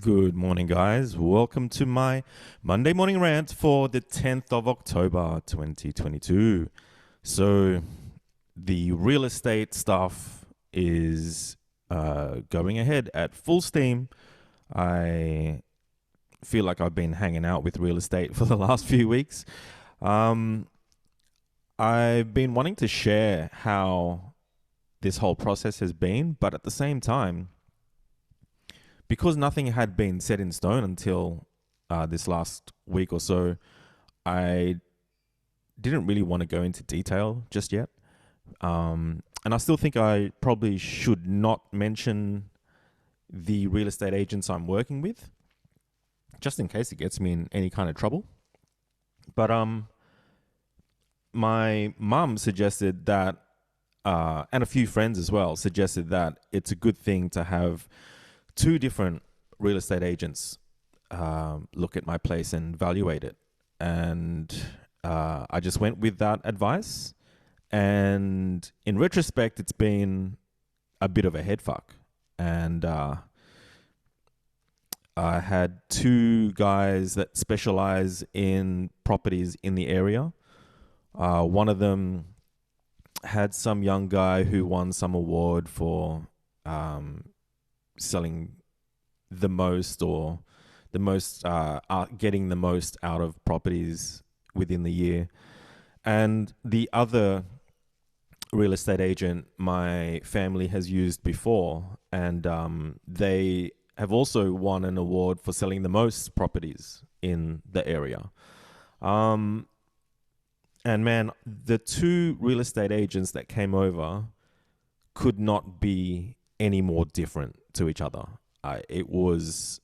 Good morning, guys. Welcome to my Monday morning rant for the 10th of October 2022. So, the real estate stuff is going ahead at full steam. I feel like I've been hanging out with real estate for the last few weeks. Um, I've been wanting to share how this whole process has been, but at the same time, because nothing had been set in stone until this last week or so, I didn't really want to go into detail just yet. And I still think I probably should not mention the real estate agents I'm working with, just in case it gets me in any kind of trouble. But my mum suggested that, and a few friends as well suggested that it's a good thing to have two different real estate agents look at my place and evaluate it. And I just went with that advice. And in retrospect, it's been a bit of a head fuck. And I had two guys that specialize in properties in the area. One of them had some young guy who won some award for selling the most or the most getting the most out of properties within the year. And the other real estate agent my family has used before, and they have also won an award for selling the most properties in the area. Um, and man, the two real estate agents that came over could not be any more different to each other. It was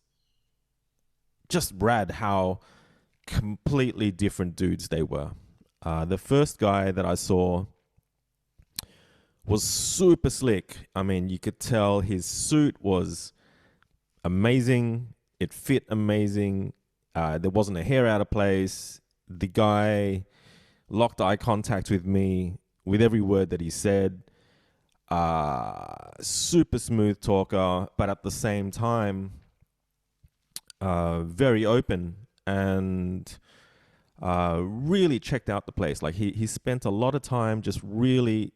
just rad how completely different dudes they were. The first guy that I saw was super slick. I mean, you could tell his suit was amazing. It fit amazing. There wasn't a hair out of place. The guy locked eye contact with me with every word that he said. Super smooth talker, but at the same time, very open and really checked out the place. Like he spent a lot of time just really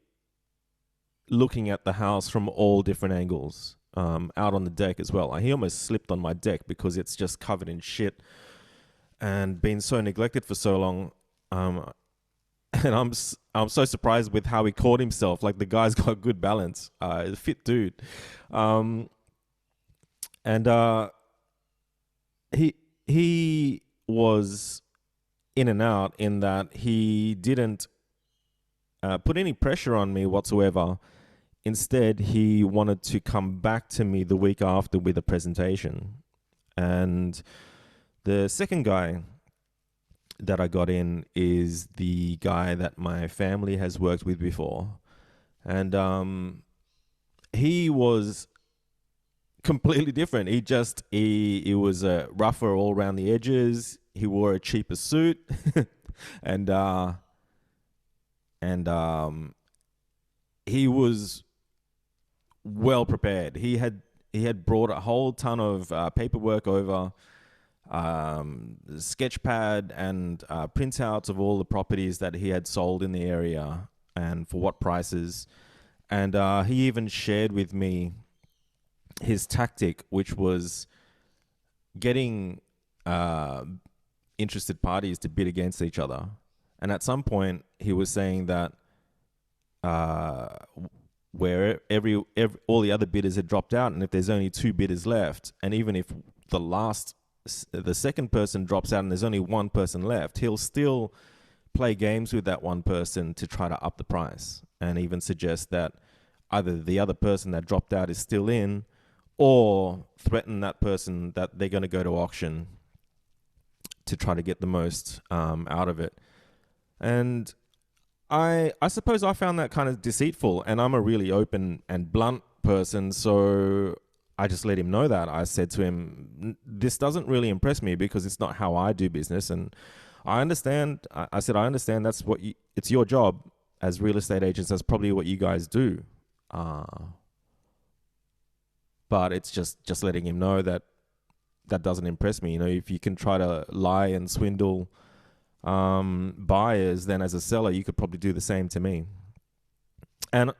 looking at the house from all different angles. Out on the deck as well. He almost slipped on my deck because it's just covered in shit and been so neglected for so long. And I'm so surprised with how he caught himself. Like the guy's got good balance. A fit dude. And he was in and out in that he didn't put any pressure on me whatsoever. Instead, he wanted to come back to me the week after with a presentation. And the second guy that I got in is the guy that my family has worked with before. And he was completely different. He was rougher all around the edges. He wore a cheaper suit. and he was well prepared. He had brought a whole ton of paperwork over, sketch pad and printouts of all the properties that he had sold in the area and for what prices. And he even shared with me his tactic, which was getting interested parties to bid against each other. And at some point, he was saying that where every all the other bidders had dropped out, and if there's only two bidders left, and even if the second person drops out and there's only one person left, he'll still play games with that one person to try to up the price, and even suggest that either the other person that dropped out is still in, or threaten that person that they're going to go to auction to try to get the most out of it. And I suppose I found that kind of deceitful, and I'm a really open and blunt person, so I just let him know that. I said to him, this doesn't really impress me because it's not how I do business, and I understand. I said, I understand that's it's your job as real estate agents. That's probably what you guys do. But it's just letting him know that that doesn't impress me. You know, if you can try to lie and swindle buyers, then as a seller, you could probably do the same to me. And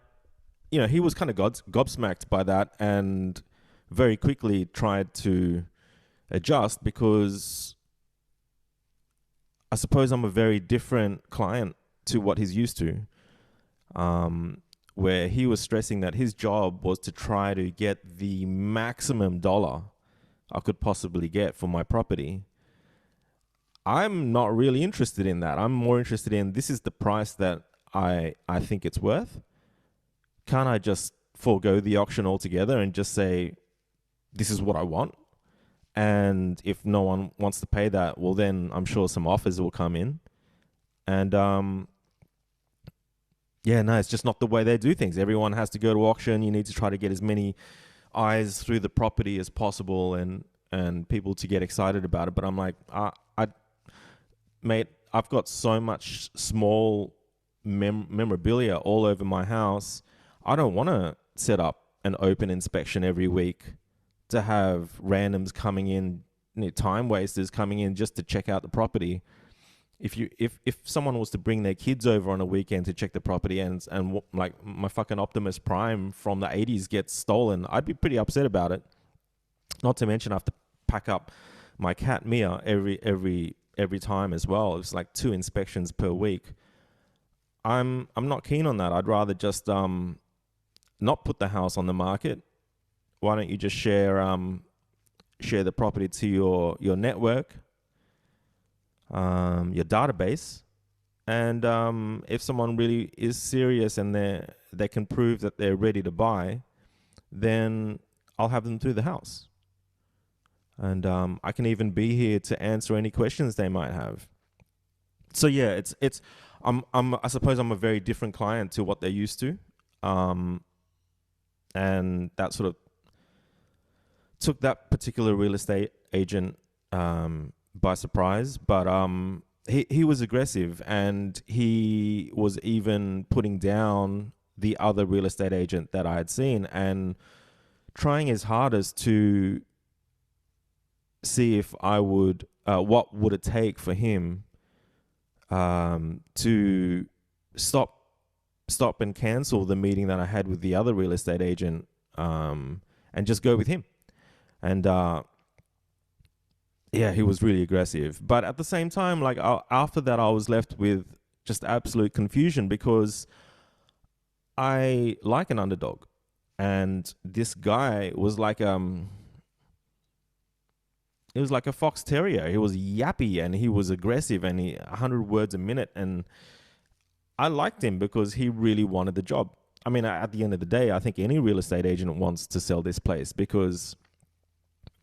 you know, he was kind of gobsmacked by that, and very quickly tried to adjust, because I suppose I'm a very different client to what he's used to. Where he was stressing that his job was to try to get the maximum dollar I could possibly get for my property. I'm not really interested in that. I'm more interested in, this is the price that I think it's worth. Can't I just forego the auction altogether and just say, this is what I want? And if no one wants to pay that, well, then I'm sure some offers will come in. And yeah, no, it's just not the way they do things. Everyone has to go to auction. You need to try to get as many eyes through the property as possible, and people to get excited about it. But I'm like, mate, I've got so much small memorabilia all over my house. I don't want to set up an open inspection every week to have randoms coming in, time wasters coming in just to check out the property. If someone was to bring their kids over on a weekend to check the property, and like my fucking Optimus Prime from the 80s gets stolen, I'd be pretty upset about it. Not to mention I have to pack up my cat Mia every time as well. It's like 2 inspections per week. I'm not keen on that. I'd rather just not put the house on the market. Why don't you just share the property to your network, your database, and if someone really is serious and they can prove that they're ready to buy, then I'll have them through the house. And I can even be here to answer any questions they might have. So yeah, I suppose I'm a very different client to what they're used to, and that sort of took that particular real estate agent by surprise. But he was aggressive, and he was even putting down the other real estate agent that I had seen, and trying his hardest to see if I would, what would it take for him to stop and cancel the meeting that I had with the other real estate agent, and just go with him. And yeah, he was really aggressive. But at the same time, like after that, I was left with just absolute confusion, because I like an underdog, and this guy was like he was like a fox terrier. He was yappy, and he was aggressive, and 100 words a minute. And I liked him because he really wanted the job. I mean, at the end of the day, I think any real estate agent wants to sell this place, because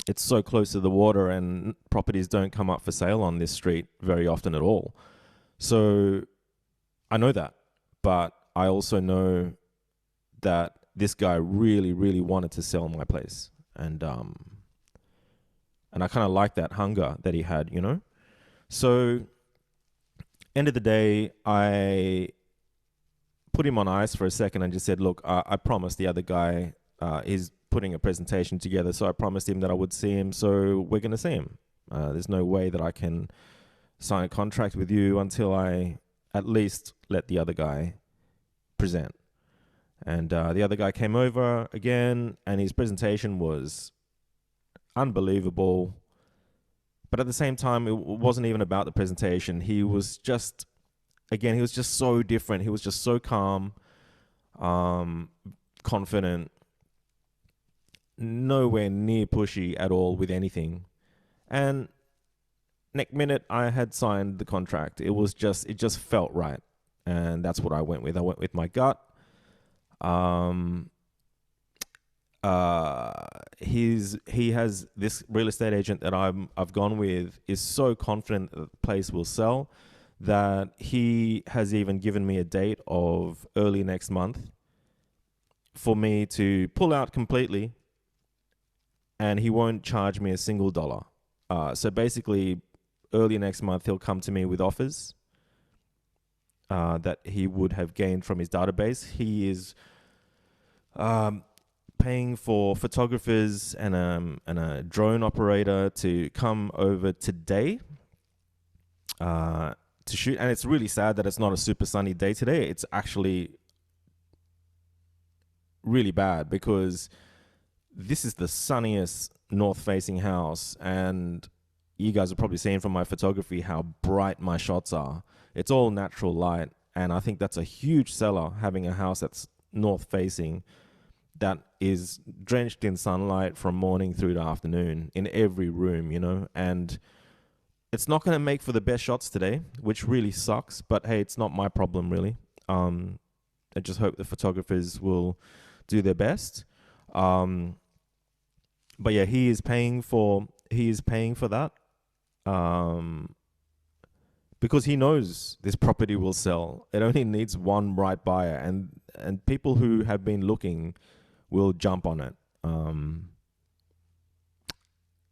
it's so close to the water, and properties don't come up for sale on this street very often at all. So I know that, but I also know that this guy really, really wanted to sell my place. And I kind of like that hunger that he had, you know? So end of the day, I put him on ice for a second and just said, look, I promised the other guy, he's putting a presentation together, so I promised him that I would see him, so we're going to see him. There's no way that I can sign a contract with you until I at least let the other guy present. And the other guy came over again, and his presentation was unbelievable. But at the same time, it wasn't even about the presentation. He was just, again, he was just so different. He was just so calm, confident, nowhere near pushy at all with anything. And next minute, I had signed the contract. It just felt right. And that's what I went with. I went with my gut. He has this real estate agent that I've gone with is so confident that the place will sell that he has even given me a date of early next month for me to pull out completely, and he won't charge me a single dollar. So basically, early next month, he'll come to me with offers that he would have gained from his database. He is paying for photographers and a drone operator to come over today to shoot. And it's really sad that it's not a super sunny day today. It's actually really bad because this is the sunniest north-facing house, and you guys are probably seeing from my photography how bright my shots are. It's all natural light, and I think that's a huge seller, having a house that's north-facing that is drenched in sunlight from morning through to afternoon in every room, you know. And it's not going to make for the best shots today, which really sucks, but hey, it's not my problem really. I just hope the photographers will do their best. But yeah, he is paying for that, because he knows this property will sell. It only needs one right buyer, and people who have been looking will jump on it.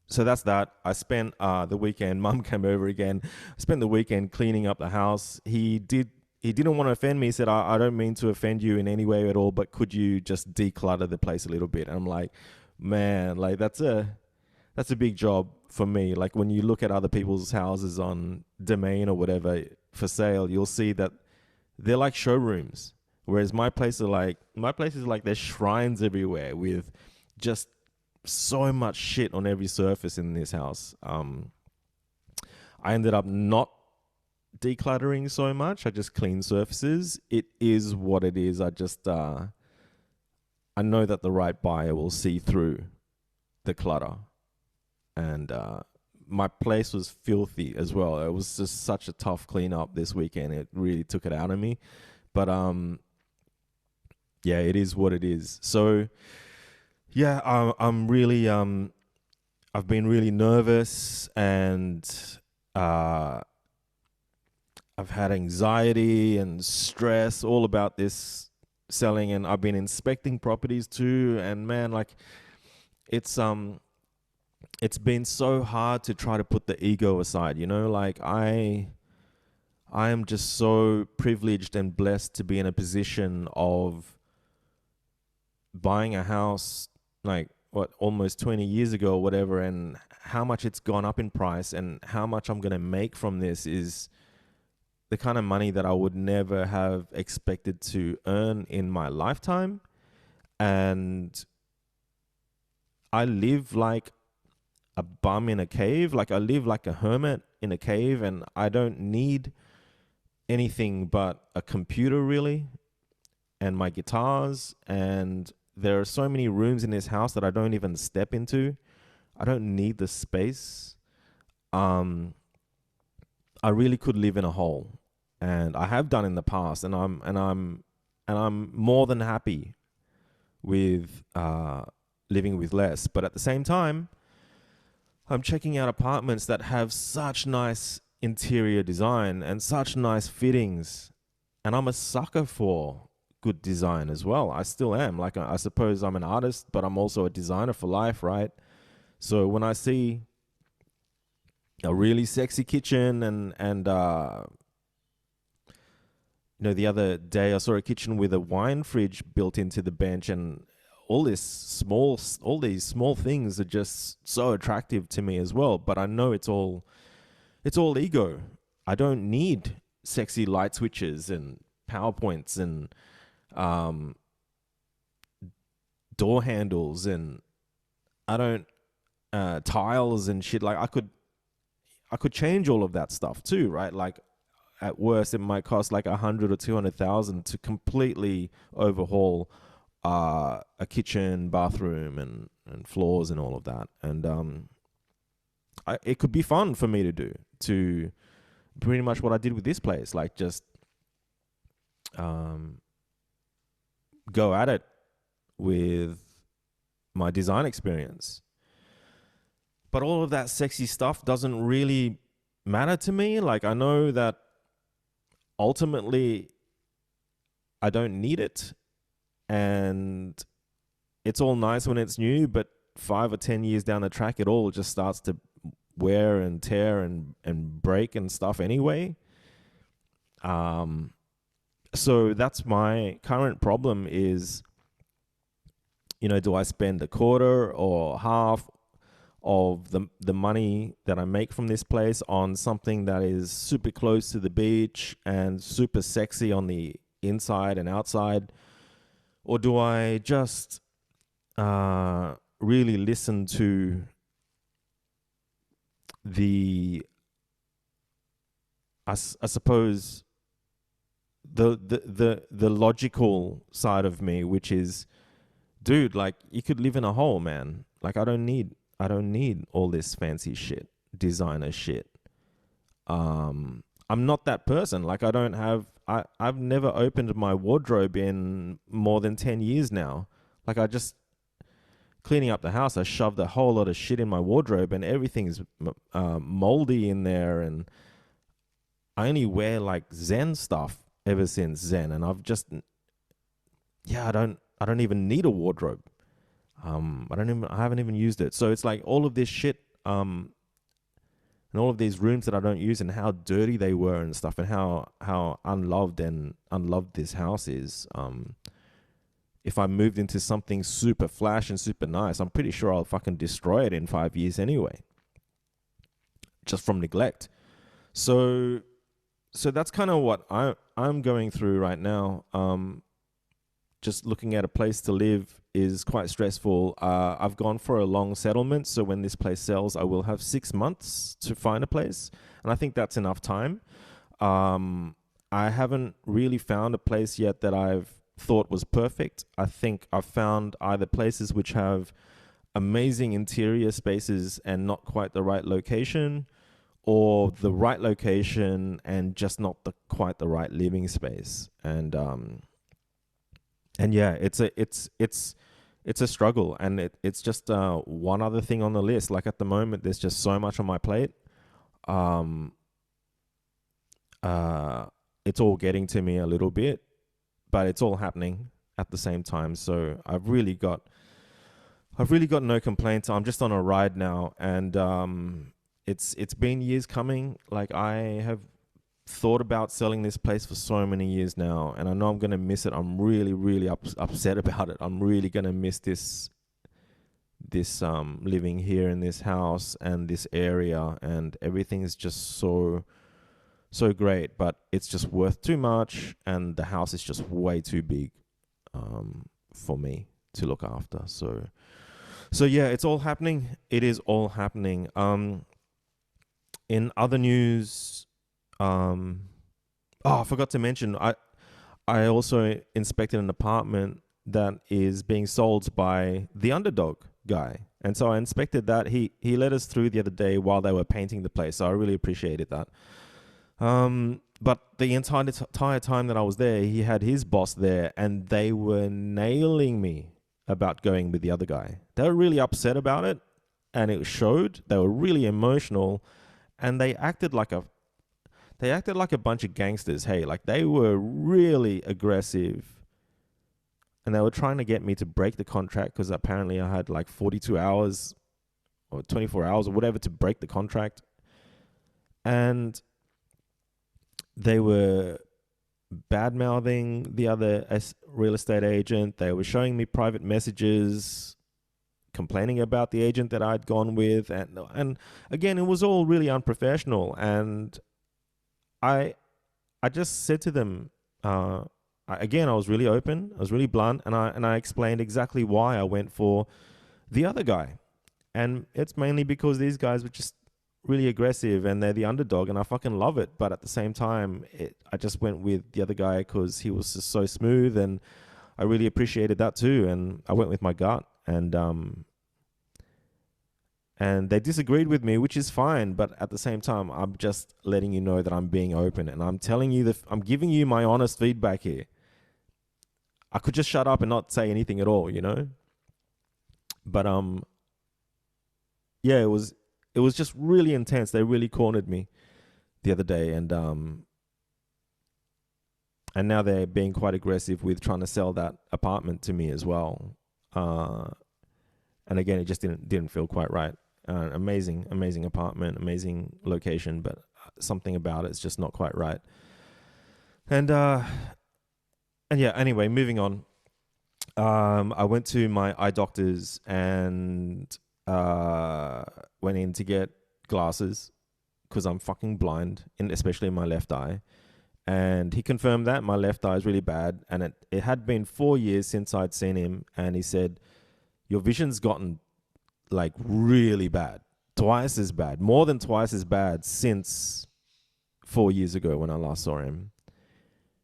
So that's that. I spent the weekend. Mum came over again. I spent the weekend cleaning up the house. He didn't want to offend me. He said, I don't mean to offend you in any way at all, but could you just declutter the place a little bit? And I'm like, man, like that's a big job for me. Like when you look at other people's houses on Domain or whatever for sale, you'll see that they're like showrooms. Whereas my place is like there's shrines everywhere with just so much shit on every surface in this house. I ended up not decluttering so much. I just clean surfaces. It is what it is. I just I know that the right buyer will see through the clutter. And my place was filthy as well. It was just such a tough cleanup this weekend. It really took it out of me. But yeah, it is what it is. So yeah, I'm really I've been really nervous, and I've had anxiety and stress all about this selling, and I've been inspecting properties too. And man, like it's been so hard to try to put the ego aside, you know. Like I am just so privileged and blessed to be in a position of buying a house like almost 20 years ago or whatever, and how much it's gone up in price, and how much I'm going to make from this is the kind of money that I would never have expected to earn in my lifetime. And I live like a bum in a cave. Like I live like a hermit in a cave, and I don't need anything but a computer really, and my guitars. And there are so many rooms in this house that I don't even step into. I don't need the space. I really could live in a hole, and I have done in the past, and I'm more than happy with living with less. But at the same time, I'm checking out apartments that have such nice interior design and such nice fittings, and I'm a sucker for good design as well. I still am. Like I suppose I'm an artist, but I'm also a designer for life, right? So when I see a really sexy kitchen and you know, the other day I saw a kitchen with a wine fridge built into the bench, and all these small things are just so attractive to me as well. But I know it's all ego. I don't need sexy light switches and PowerPoints and door handles, and I don't tiles and shit. Like I could change all of that stuff too, right? Like at worst, it might cost like 100 or 200,000 to completely overhaul a kitchen, bathroom, and floors and all of that. And it could be fun for me to do, to pretty much what I did with this place, like just go at it with my design experience. But all of that sexy stuff doesn't really matter to me. Like I know that ultimately I don't need it, and it's all nice when it's new, but 5 or 10 years down the track, it all just starts to wear and tear and break and stuff anyway. So that's my current problem, is do I spend a quarter or half of the money that I make from this place on something that is super close to the beach and super sexy on the inside and outside? Or do I just really listen to the, I suppose, the logical side of me, which is, dude, like, you could live in a hole, man. Like, I don't need all this fancy shit, designer shit. I'm not that person. Like, I've never opened my wardrobe in more than 10 years now. Like, I just, cleaning up the house, I shoved a whole lot of shit in my wardrobe and everything's moldy in there. And I only wear like Zen stuff ever since Zen. And I've just, yeah, I don't even need a wardrobe. I haven't even used it. So it's like all of this shit, and all of these rooms that I don't use, and how dirty they were and stuff, and how unloved this house is. If I moved into something super flash and super nice, I'm pretty sure I'll fucking destroy it in 5 years anyway, just from neglect. So that's kind of what I'm going through right now. Just looking at a place to live is quite stressful. I've gone for a long settlement, so when this place sells, I will have 6 months to find a place, and I think that's enough time. I haven't really found a place yet that I've thought was perfect. I think I've found either places which have amazing interior spaces and not quite the right location, or the right location and just not quite the right living space. And yeah, it's a struggle, and it's just one other thing on the list. Like, at the moment, there's just so much on my plate. It's all getting to me a little bit, but it's all happening at the same time. So I've really got no complaints. I'm just on a ride now, and it's been years coming. Like, I have thought about selling this place for so many years now, and I know I'm going to miss it. I'm really, really upset about it. I'm really going to miss this living here in this house and this area, and everything is just so great, but it's just worth too much, and the house is just way too big for me to look after. So yeah, it's all happening. It is all happening. In other news, I forgot to mention, I also inspected an apartment that is being sold by the Underdog guy. And so I inspected that. He let us through the other day while they were painting the place. So I really appreciated that. But the entire time that I was there, he had his boss there, and they were nailing me about going with the other guy. They were really upset about it, and it showed. They were really emotional, and they acted like a bunch of gangsters. Hey, like, they were really aggressive, and they were trying to get me to break the contract because apparently I had like 42 hours or 24 hours or whatever to break the contract. And they were bad-mouthing the other real estate agent. They were showing me private messages complaining about the agent that I'd gone with. And again, it was all really unprofessional. And I just said to them, I was really open, I was really blunt, and I explained exactly why I went for the other guy. And it's mainly because these guys were just really aggressive, and they're the underdog, and I fucking love it. But at the same time, I just went with the other guy because he was just so smooth, and I really appreciated that too. And I went with my gut, and they disagreed with me, which is fine. But at the same time, I'm just letting you know that I'm being open, and I'm telling you I'm giving you my honest feedback here. I could just shut up and not say anything at all, But yeah, it was just really intense. They really cornered me the other day, and now they're being quite aggressive with trying to sell that apartment to me as well. And again, it just didn't feel quite right. Amazing apartment, amazing location, but something about it's just not quite right. And yeah, anyway, moving on. I went to my eye doctor's and uh, went in to get glasses because I'm fucking blind, especially in my left eye. And he confirmed that my left eye is really bad. And it had been 4 years since I'd seen him. And he said, your vision's gotten like really bad, twice as bad, more than twice as bad since 4 years ago when I last saw him,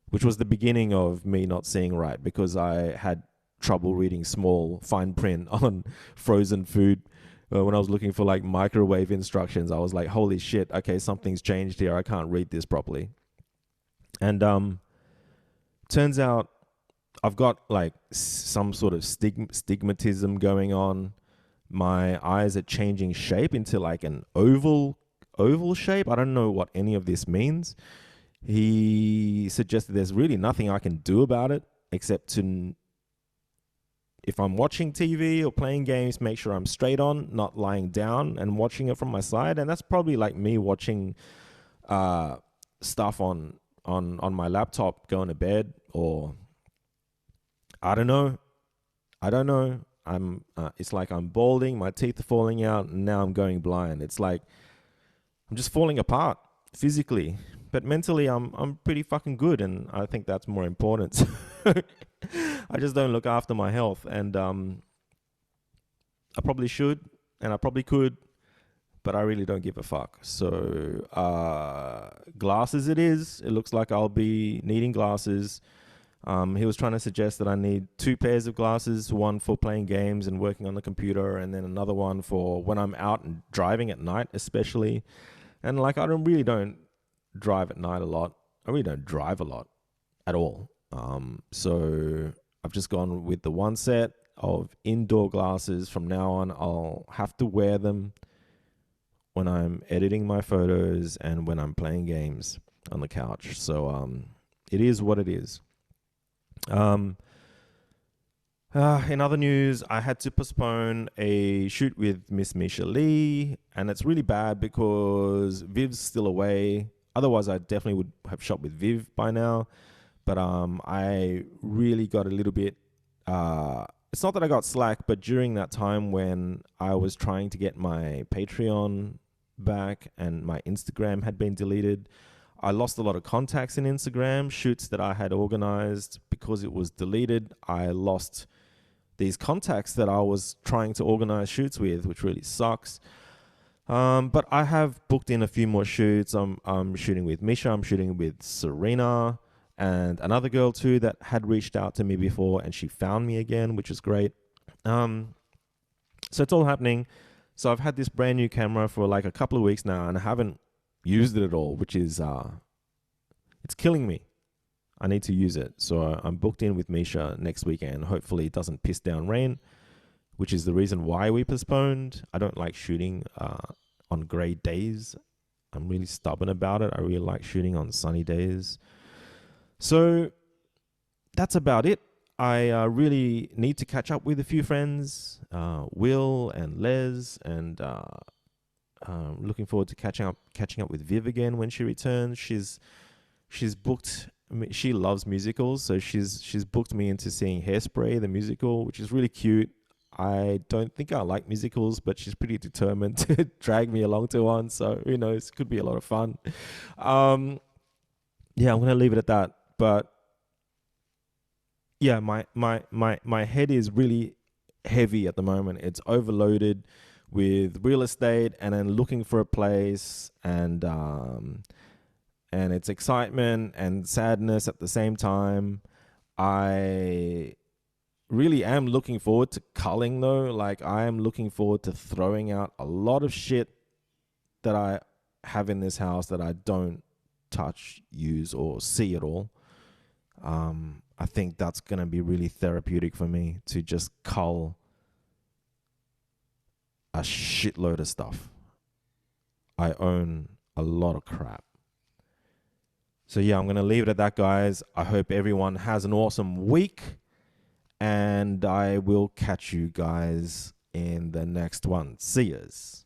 which was the beginning of me not seeing right because I had trouble reading small fine print on frozen food. When I was looking for like microwave instructions, I was like, holy shit, okay, something's changed here. I can't read this properly. And turns out I've got like some sort of stigmatism going on. My eyes are changing shape into like an oval shape. I don't know what any of this means. He suggested there's really nothing I can do about it except to, if I'm watching TV or playing games, make sure I'm straight on, not lying down and watching it from my side. And that's probably like me watching stuff on my laptop going to bed, or I don't know. It's like I'm balding, my teeth are falling out, and now I'm going blind. It's like I'm just falling apart physically, but mentally I'm pretty fucking good, and I think that's more important. I just don't look after my health, and I probably should, and I probably could, but I really don't give a fuck. So glasses it is. It looks like I'll be needing glasses. He was trying to suggest that I need 2 pairs of glasses, one for playing games and working on the computer, and then another one for when I'm out and driving at night, especially. And like, I really don't drive at night a lot. I really don't drive a lot at all. So I've just gone with the one set of indoor glasses. From now on, I'll have to wear them when I'm editing my photos and when I'm playing games on the couch. So it is what it is. In other news, I had to postpone a shoot with Miss Misha Lee, and it's really bad because Viv's still away. Otherwise, I definitely would have shot with Viv by now. But I really got a little bit. It's not that I got slack, but during that time when I was trying to get my Patreon back and my Instagram had been deleted, I lost a lot of contacts in Instagram, shoots that I had organized. Because it was deleted, I lost these contacts that I was trying to organize shoots with, which really sucks. But I have booked in a few more shoots. I'm shooting with Misha, I'm shooting with Serena, and another girl too that had reached out to me before, and she found me again, which is great. So it's all happening. So I've had this brand new camera for like a couple of weeks now, and I haven't used it at all, which is it's killing me. I need to use it. So I'm booked in with Misha next weekend. Hopefully it doesn't piss down rain, which is the reason why we postponed. I don't like shooting on grey days. I'm really stubborn about it. I really like shooting on sunny days. So that's about it. I really need to catch up with a few friends, Will and Les, and looking forward to catching up with Viv again when she returns. She's booked. She loves musicals, so she's booked me into seeing Hairspray, the musical, which is really cute. I don't think I like musicals, but she's pretty determined to drag me along to one. So who knows? Could be a lot of fun. Yeah, I'm gonna leave it at that. But yeah, my head is really heavy at the moment. It's overloaded with real estate and then looking for a place, and it's excitement and sadness at the same time. I really am looking forward to culling though. Like, I am looking forward to throwing out a lot of shit that I have in this house that I don't touch, use, or see at all. I think that's going to be really therapeutic for me to just cull a shitload of stuff. I own a lot of crap. So yeah, I'm going to leave it at that, guys. I hope everyone has an awesome week, and I will catch you guys in the next one. See yous.